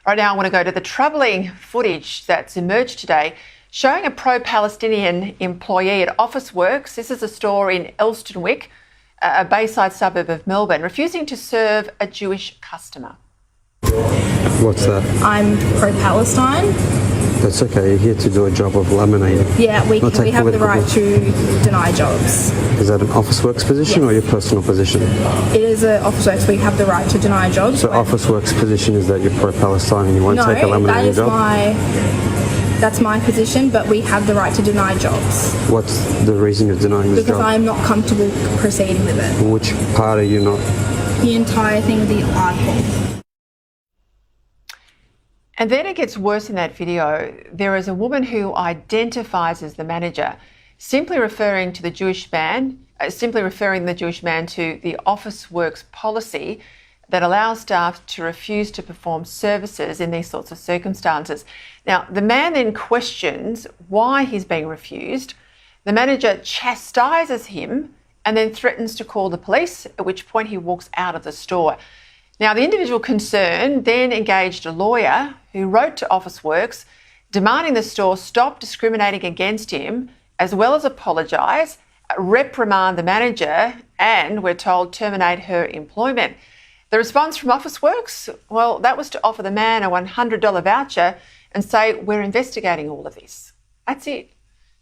Right now I want to go to the troubling footage that's emerged today showing a pro-Palestinian employee at Officeworks, this is a store in Elsternwick, a bayside suburb of Melbourne, refusing to serve a Jewish customer. What's that? I'm pro-Palestine. That's okay, you're here to do a job of laminating. Yeah, we have the right to deny jobs. Is that an Officeworks position or your personal position? It is an Officeworks, we have the right to deny jobs. So Officeworks position is that you're pro-Palestine and you won't take a laminating job? That's my position, but we have the right to deny jobs. What's the reason you're denying this job? Because I'm not comfortable proceeding with it. Which part are you not? The entire thing with the article. And then it gets worse in that video. There is a woman who identifies as the manager, simply referring the Jewish man to the Officeworks policy that allows staff to refuse to perform services in these sorts of circumstances. Now, the man then questions why he's being refused. The manager chastises him and then threatens to call the police, at which point he walks out of the store. Now, the individual concerned then engaged a lawyer who wrote to Officeworks demanding the store stop discriminating against him, as well as apologise, reprimand the manager and, we're told, terminate her employment. The response from Officeworks, well, that was to offer the man a $100 voucher and say, we're investigating all of this. That's it.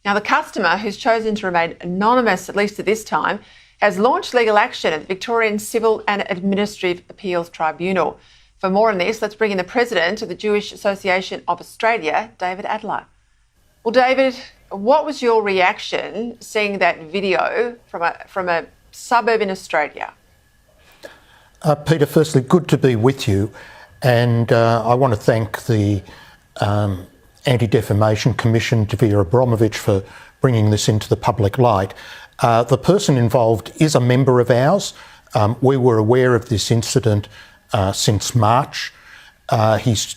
Now, the customer, who's chosen to remain anonymous, at least at this time, has launched legal action at the Victorian Civil and Administrative Appeals Tribunal. For more on this, let's bring in the President of the Jewish Association of Australia, David Adler. Well, David, what was your reaction seeing that video from a suburb in Australia? Peter, firstly, good to be with you. And I want to thank the Anti-Defamation Commission, Vera Abramovich, for bringing this into the public light. The person involved is a member of ours. We were aware of this incident since March. He's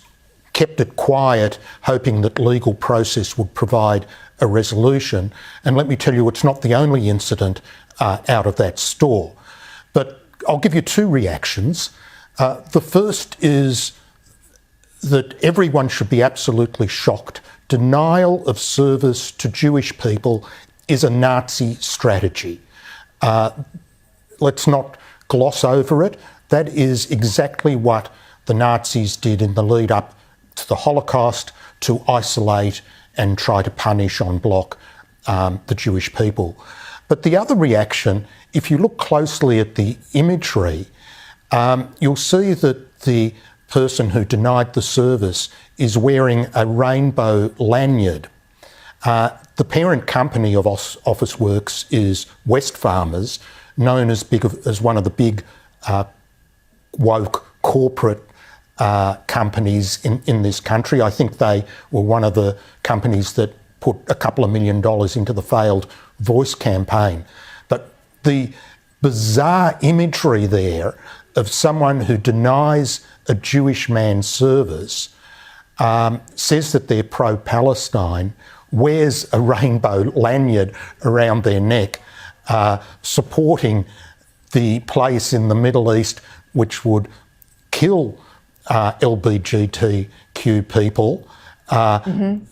kept it quiet, hoping that legal process would provide a resolution. And let me tell you, it's not the only incident out of that store. But I'll give you two reactions. The first is that everyone should be absolutely shocked. Denial of service to Jewish people is a Nazi strategy. Let's not gloss over it. That is exactly what the Nazis did in the lead up to the Holocaust, to isolate and try to punish en bloc the Jewish people. But the other reaction, if you look closely at the imagery, you'll see that the person who denied the service is wearing a rainbow lanyard. The parent company of Officeworks is Wesfarmers, known as one of the big woke corporate companies in this country. I think they were one of the companies that put a couple of $1 million into the failed Voice campaign. But the bizarre imagery there of someone who denies a Jewish man service, says that they're pro-Palestine, wears a rainbow lanyard around their neck, supporting the place in the Middle East which would kill LGBTQ people,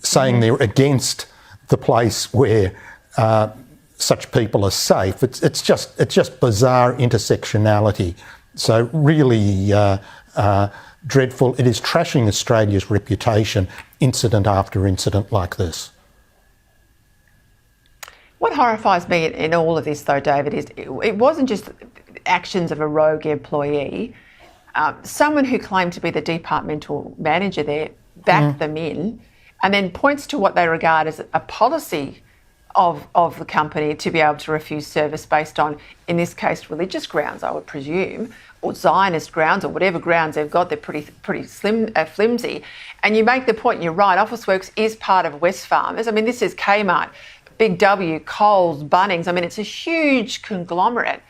saying they're against the place where such people are safe. It's just bizarre intersectionality. So really dreadful. It is trashing Australia's reputation, incident after incident like this. What horrifies me in all of this, though, David, is it wasn't just actions of a rogue employee. Someone who claimed to be the departmental manager there backed them in and then points to what they regard as a policy of the company to be able to refuse service based on, in this case, religious grounds, I would presume, or Zionist grounds, or whatever grounds they've got. They're pretty flimsy. And you make the point, and you're right, Officeworks is part of Wesfarmers. I mean, this is Kmart, Big W, Coles, Bunnings. I mean, it's a huge conglomerate.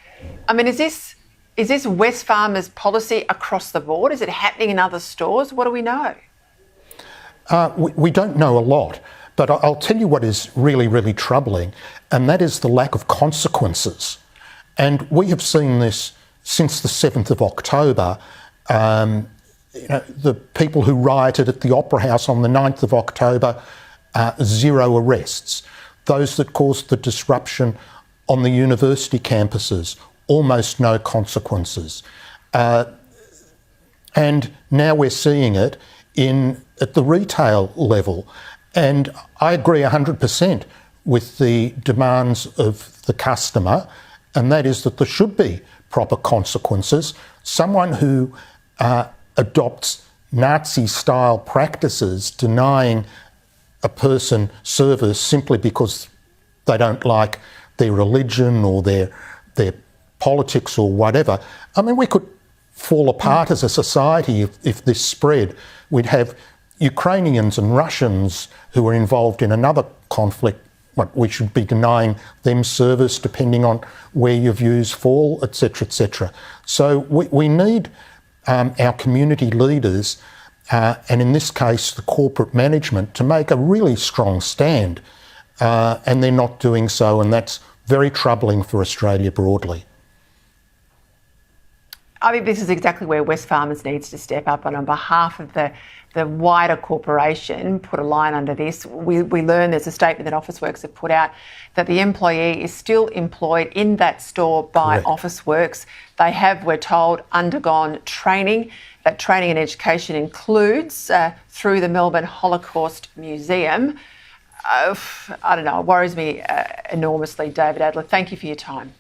I mean, is this Wesfarmers policy across the board? Is it happening in other stores? What do we know? We don't know a lot, but I'll tell you what is really, really troubling, and that is the lack of consequences. And we have seen this since the 7th of October. the people who rioted at the Opera House on the 9th of October, 0 arrests. Those that caused the disruption on the university campuses, almost no consequences. And now we're seeing it at the retail level. And I agree 100% with the demands of the customer, and that is that there should be proper consequences. Someone who adopts Nazi-style practices, denying a person service simply because they don't like their religion or their politics or whatever. I mean, we could fall apart as a society if this spread. We'd have Ukrainians and Russians who are involved in another conflict. We should be denying them service depending on where your views fall, etc., etc. So we need our community leaders, and in this case the corporate management, to make a really strong stand, and they're not doing so, and that's very troubling for Australia broadly. I think this is exactly where Wesfarmers needs to step up, and on behalf of the wider corporation, put a line under this. We learn there's a statement that Officeworks have put out that the employee is still employed in that store by Correct. Officeworks. They have, we're told, undergone training. That training and education includes through the Melbourne Holocaust Museum. I don't know, it worries me enormously. David Adler, thank you for your time.